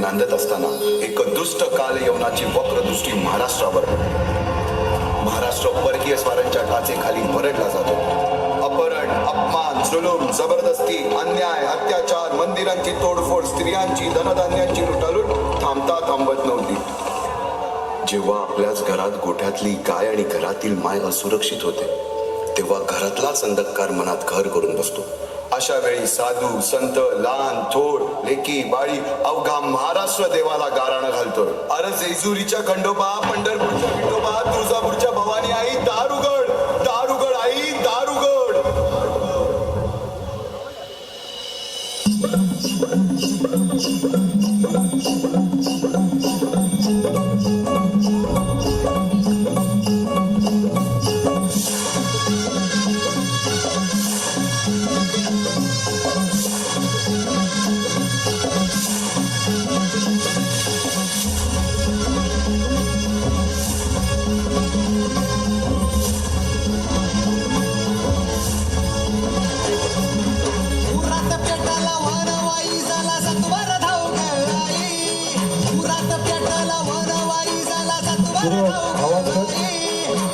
नांदत असताना एक दुष्ट कालयवनाची वक्रदृष्टी महाराष्ट्रावर. महाराष्ट्र परकीय स्वारांच्या टाचेखाली भरडला जातो. अपहरण, अपमान, जुलूम, जबरदस्ती, अन्याय, अत्याचार, मंदिरांची तोडफोड, स्त्रियांची, धनधान्यांची लुटालूट थांबत नव्हती. जेव्हा आपल्याच घरात गोठ्यातली गाय आणि घरातील माय असुरक्षित होते, तेव्हा घरातलाच अंधकार मनात घर करून बसतो. अशा वेळी साधू, संत, लहान थोर, लेकी, बाळी अवघा महाराष्ट्र देवाला गाराणं घालतोय. अरे जेजुरीच्या खंडोबा, पंढरपूरच्या विठोबा, तुळजापूरच्या भवानी आई, दार उघड, दार उघड आई, दार उघड.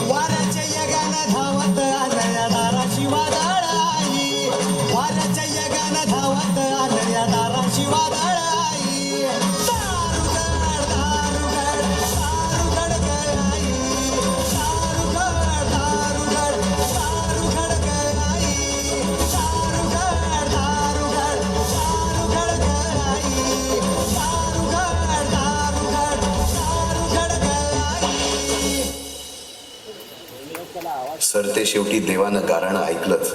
वाऱ्याच्या यगानं धावत आलया दाराची वादळाई, वाऱ्याच्या यगानं धावत आलया दाराची वादळाई. दारुगड दारुगड दारुगड गई, दारुगड दारुगड दारुगड गई, दारुगड दारुगड दारुगड गई, दारुगड दारुगड दारुगड गई. सरते शेवटी देवानं गाराणं ऐकलंच.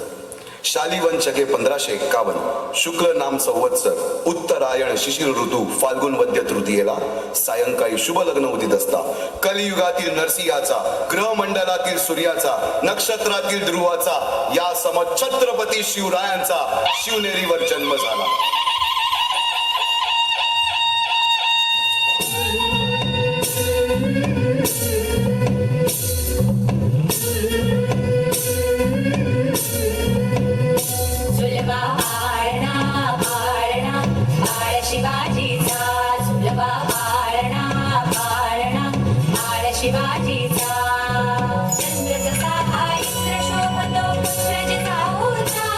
शालिवन शके 1551 शुक्ल नाम संवत्सर, उत्तरायण शिशिर ऋतू, फाल्गुन वद्य तृतीयेला सायंकाळी शुभ लग्न उदित असता कलियुगातील नरसिंहाचा, ग्रहमंडलातील सूर्याचा, नक्षत्रातील ध्रुवाचा, या सम छत्रपती शिवरायांचा शिवनेरीवर जन्म झाला. शिवाजीचा चंद्र जसा हा इंद्र शोभतो पुत्र जिजाऊचा,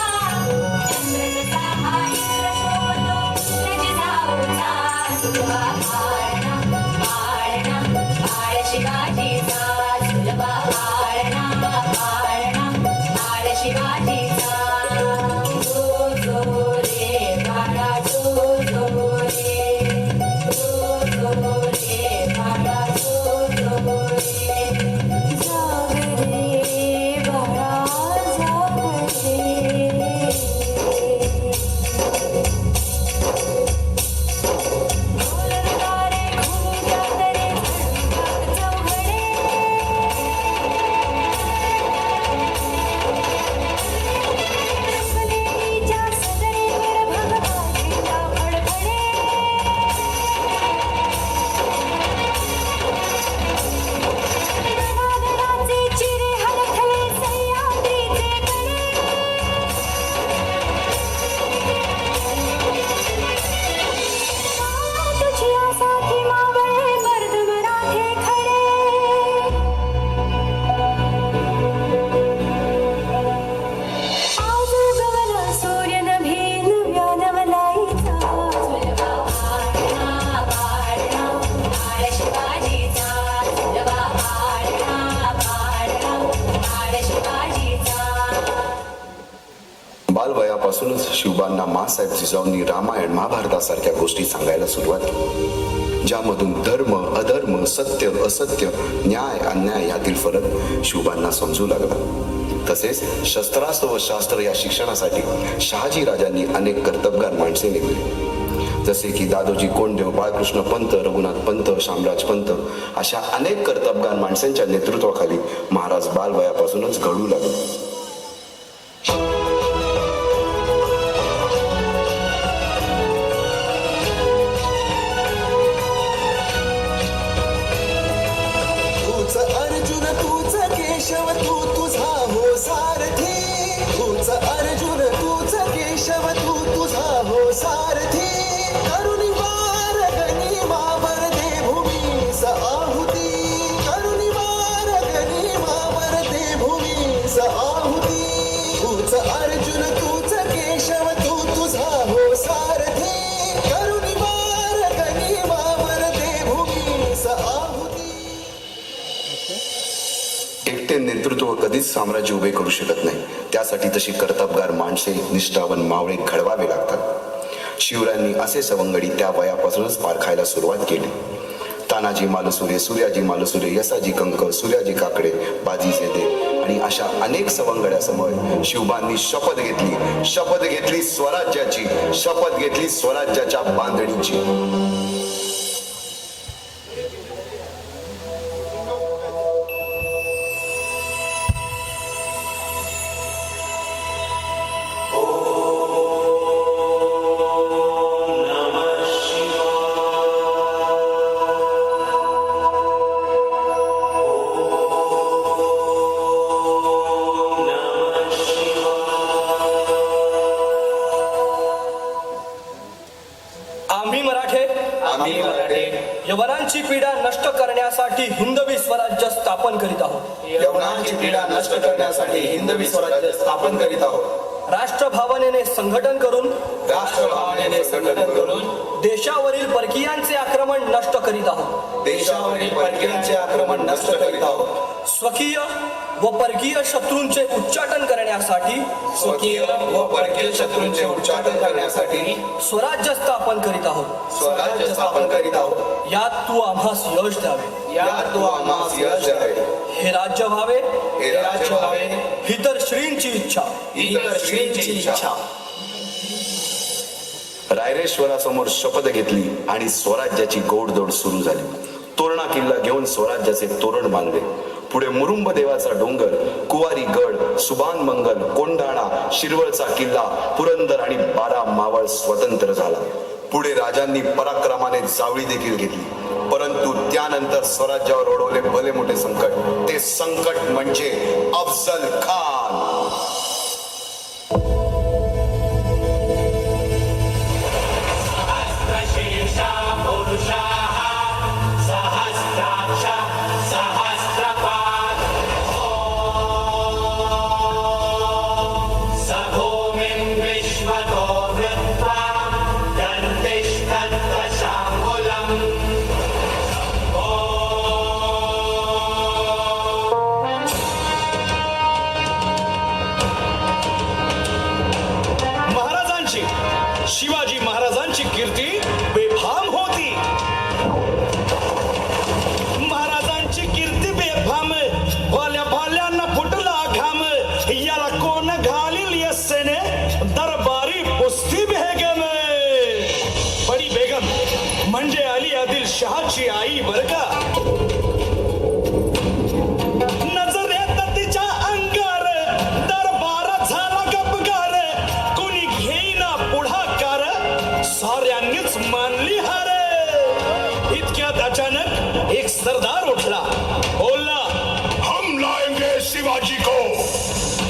चंद्र जसा हा इंद्र शोभतो पुत्र जिजाऊचा. सुलभा पाळणा पाळणा पाळ शिवाजीचा, सुलभा पाळणा पाळणा पाळ शिवाजीचा. जो जो रे बाळा जो जो रे, जो जो रे बाळा बालवयापासूनच शिवबांना माँसाहेब जिजाऊंनी रामायण महाभारतासारख्या गोष्टी सांगायला सुरुवात केली, ज्यामधून धर्म अधर्म, सत्य असत्य, न्याय अन्याय यातील फरक शिवबांना समजू लागला. तसेच शस्त्रास्त्र व शास्त्र या शिक्षणासाठी शहाजी राजांनी अनेक कर्तबगार माणसे नेमली, जसे की दादोजी कोंडदेव, बाळकृष्ण पंत, रघुनाथ पंत, शामराज पंत अशा अनेक कर्तबगार माणसांच्या नेतृत्वाखाली महाराज बालवयापासूनच घडू लागले. अर्जुन तूच केशव तू तुझा हो सारथी, तूच अर्जुन तूच केशव तू तुझा हो सारथी. करुणी वार गणी एकटे नेतृत्व कधीच साम्राज्य उभे करू शकत नाही. त्यासाठी तशी कर्तबगार माणसे, निष्ठावन मावळे घडवावे लागतात. शिवरायांनी असे सवंगडी त्या वयापासूनच पारखायला सुरुवात केली. तानाजी मालुसुरे, सूर्याजी मालुसुरे, यसाजी कंक, सूर्याजी काकडे, बाजी जेदे आणि अशा अनेक सवंगड्यासमोर शिवबांनी शपथ घेतली स्वराज्याची, शपथ घेतली स्वराज्याच्या बांधणीची. आम्ही मराठे यवनांची पीडा नष्ट करण्यासाठी हिंदवी स्वराज्य स्थापन करीत आहोत. यवनांची पीडा नष्ट करण्यासाठी हिंदवी स्वराज्य स्थापन करीत आहोत. राष्ट्रभावनेने संघटन करून देशावरील परकीयांचे आक्रमण नष्ट करीत आहोत. देशावरील परकीयांचे आक्रमण नष्ट करीत आहोत. स्वकीय व परकीय शत्रूंचे उच्चाटन करण्यासाठी उच्चाटन करण्यासाठी स्वराज्य स्थापन करीत आहोत. स्वराज्य स्थापन करीत आहोत. यात तू आम्हास यश द्यावे. यात तू आम्हास यश द्यावे. हे राज्य व्हावे. हे राज्य व्हावे. ही तर श्रींची इच्छा. ही तर श्रींची इच्छा. रायरेश्वरासमोर शपथ घेतली आणि स्वराज्याची गोडदोड सुरू झाली. तोरणा किल्ला घेऊन स्वराज्याचे तोरण बांधले. पुढे मुरुंब देवाचा डोंगर, कुवारी गड, सुभान मंगल, कोंढाणा, शिरवळचा किल्ला, पुरंदर आणि 12 मावळ स्वतंत्र झाला. पुढे राजांनी पराक्रमाने जावळी देखील घेतली. परंतु त्यानंतर स्वराज्यावर ओढवले भले मोठे संकट. ते संकट म्हणजे अफजल खान. शिवाजी महाराजांची कीर्ती बेफाम होती. महाराजांची कीर्ती बेफाम, भाल्या भाल्यांना फुटला घाम. याला कोण घालील यस्सेने दरबारी पुस्ती बेगम. बडी बेगम म्हणजे अली आदिल शहाची आई बर का. नजरेत तिच्या अंगार दरबार झाला गपगार. कुणी घेईना पुढाकार, साऱ्यांनीच मानली हार. इतक्यात अचानक एक सरदार उठला, बोलला, हम लाएंगे शिवाजी को.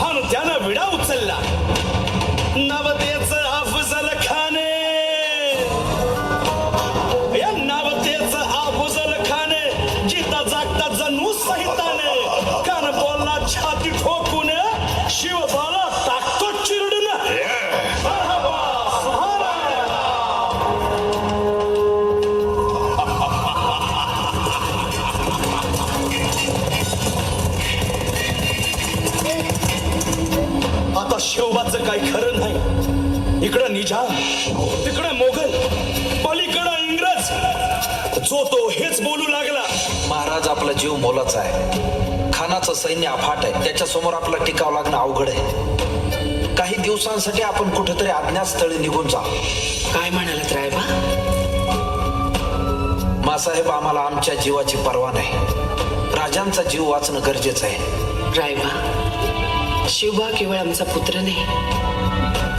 आणि त्यानं विडा उचलला. नवतेच अफजल खान. या नवतेच अफजल खान जिता जागता जणू सहिताने. कान बोलला छाती ठोकून, शिवबाला टाकतो चिरडून. आता शिवबाचं काही खरं नाही. इकडं निजाम, तिकडं मोगल, पलीकडं इंग्रज. जो तो हेच बोलू लागला. महाराज, आपला जीव मोलाचा आहे. खानाचं सैन्य अफाट आहे. त्याच्या समोर आपला टिकाव लागणं अवघड आहे. काही दिवसांसाठी आपण कुठेतरी अज्ञातस्थळी निघून जा. काय म्हणालात रायबा? मासाहेब, आम्हाला आमच्या जीवाची पर्वा नाही. राजांचा जीव वाचणं गरजेचं आहे. रायबा, शिवबा केवळ आमचा पुत्र नाही,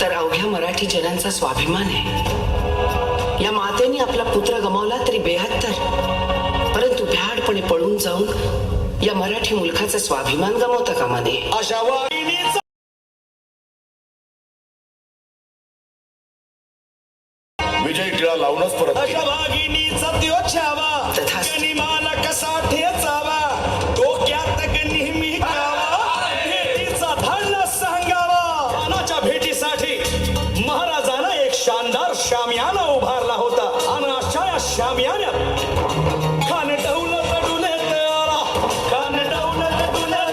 तर अवघ्या मराठी जनांचा स्वाभिमान आहे. या मातेने आपला पुत्र गमावला तरी बेहत्तर, परंतु भ्याडपणे पळून जाऊन या मराठी मुलखाचा स्वाभिमान गमावता कामा नये. अशा वाहिनीचा विजय टिळा लावूनच परत अशा वाघिणीचा त्यो छावा. तथास्तु. गनिमाला कसा ठेचावा, डोक्यात नेहमी कावा. भेटीचा धाडला सांगावा. खानाच्या भेटीसाठी महाराजांना एक शानदार शामियाना उभारला होता. आणि अशा या शामियान्यात खान डौलत डुलत आला. खान डौलत डुलत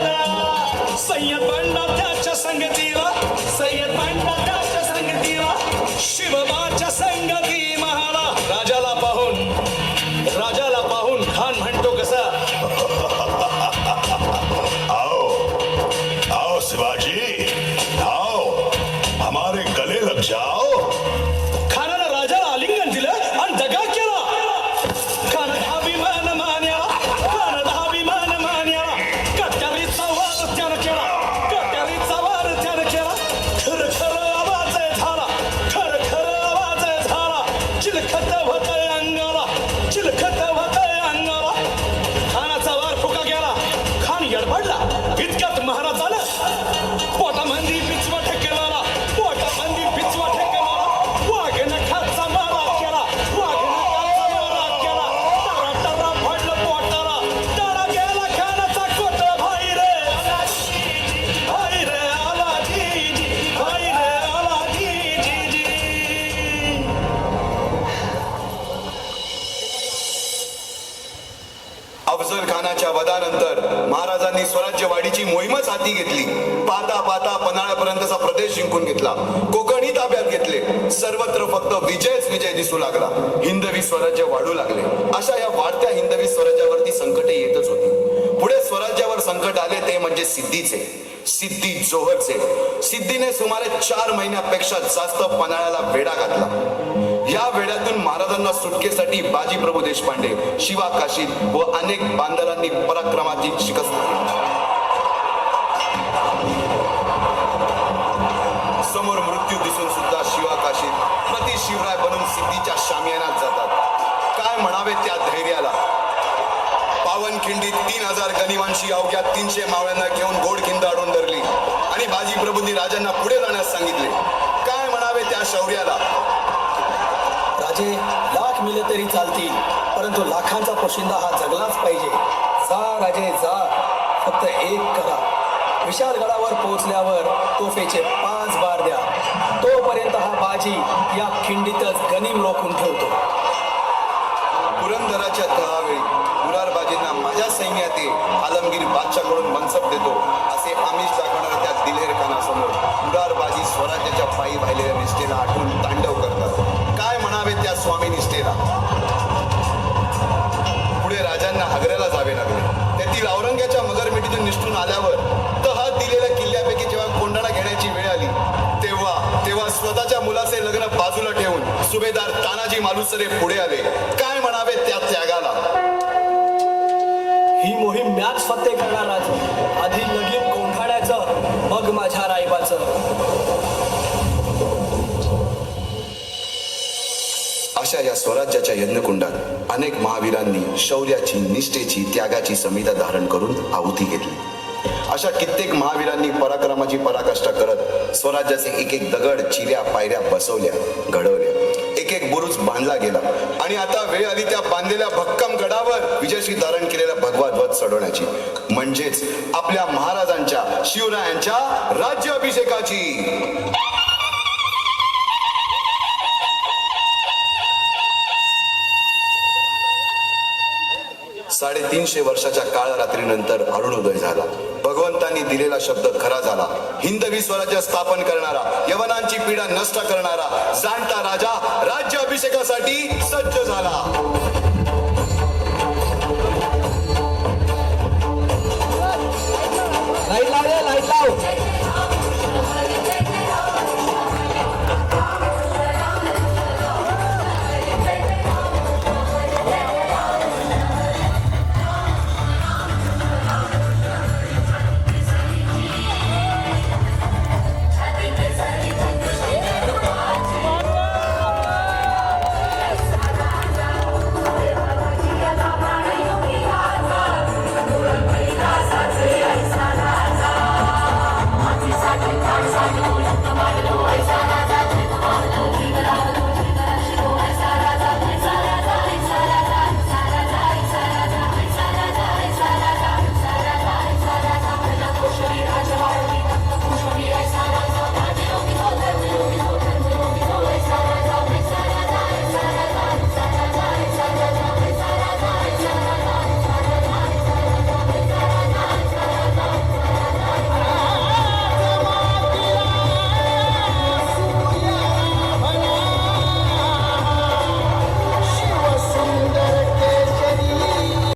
स्वराज्य वाढीची मोहीमच हाती घेतली. पाहता पाहता पन्हाळ्यापर्यंतचा प्रदेश जिंकून घेतला. कोकणही ताब्यात घेतले. सर्वत्र फक्त विजयच विजय दिसू लागला. हिंदवी स्वराज्य वाढू लागले. अशा या वाढत्या हिंदवी स्वराज्यावरती संकटे येतच होती. पुढे स्वराज्यावर संकट आले ते म्हणजे सिद्धीचे. सिद्धी जोहरचे. सिद्धीने सुमारे 4 महिन्यापेक्षा जास्त पन्हाळ्याला वेढा घातला. या वेड्यातून महाराजांना सुटकेसाठी बाजी प्रभू देशपांडे, शिवा काशीद व अनेक बांधलांनी पराक्रमाची शिकस्त दिली. समोर मृत्यू दिसून सुद्धा शिवा काशीद प्रति शिवराय बनून सिद्धीच्या शामियानात जातात. काय म्हणावे त्या धैर्याला. पावनखिंडीत 3000 गनिमांशी अवघ्या 300 मावळ्यांना घेऊन घोडखिंड अडवून धरली आणि बाजी प्रभूंनी राजांना पुढे जाण्यास सांगितले. काय म्हणावे त्या शौर्याला. राजे, लाख मिले तरी चालतील, परंतु लाखांचा पोशिंदा हा जगलाच पाहिजे. जा राजे जा, फक्त एक करा. विशालगडावर पोहोचल्यावर तोफेचे 5 बार द्या. तोपर्यंत हा बाजी या खिंडीतच गनिम रोखून ठेवतो. पुरंदराच्या तहावेळी मुरारबाजींना माझ्या सैन्यात आलमगीर बादशाहकडून मनसब देतो असे आमिष दाखवणाऱ्या त्या दिलेर खानासमोर मुरारबाजी स्वराज्याच्या पायी वाहिलेल्या निष्ठेला आठवून तांडव करतात. काय म्हणावे त्या स्वामी निष्ठेला. पुढे राजांना आग्र्याला जावे लागले. तेथील औरंग्याच्या मगरमिठीतून निष्ठून आल्यावर तह दिलेल्या किल्ल्यापैकी जेव्हा कोंडाणा घेण्याची वेळ आली तेव्हा स्वतःच्या मुलाचे लग्न बाजूला ठेवून सुभेदार तानाजी मालुसरे पुढे आले. काय म्हणावे त्या त्यागाला. ही मोहीम मॅच फत्ते करणार राजे. आधी लगीन कोंढाण्याचं, मग माझ्या रायबाचं. अशा या स्वराज्याच्या यज्ञकुंडात अनेक महावीरांनी शौर्याची, निष्ठेची, त्यागाची संहिता धारण करून आहुती घेतली. अशा कित्येक महावीरांनी पराक्रमाची पराकाष्ठा करत स्वराज्याचे एक एक दगड, चिऱ्या, पायऱ्या बसवल्या, घडवल्या. एक एक बुरुज बांधला गेला आणि आता वेळ आली त्या बांधलेल्या भक्कम गडावर विजयश्री धारण केलेला भगवा ध्वज चढवण्याची, म्हणजेच आपल्या महाराजांच्या, शिवरायांच्या राज्याभिषेकाची. 350 वर्षाच्या काळ रात्रीनंतर अरुणोदय झाला. भगवंतांनी दिलेला शब्द खरा झाला. हिंदवी स्वराज्य स्थापन करणारा, यवनांची पीडा नष्ट करणारा जाणता राजा राज्याभिषेकासाठी सज्ज झाला.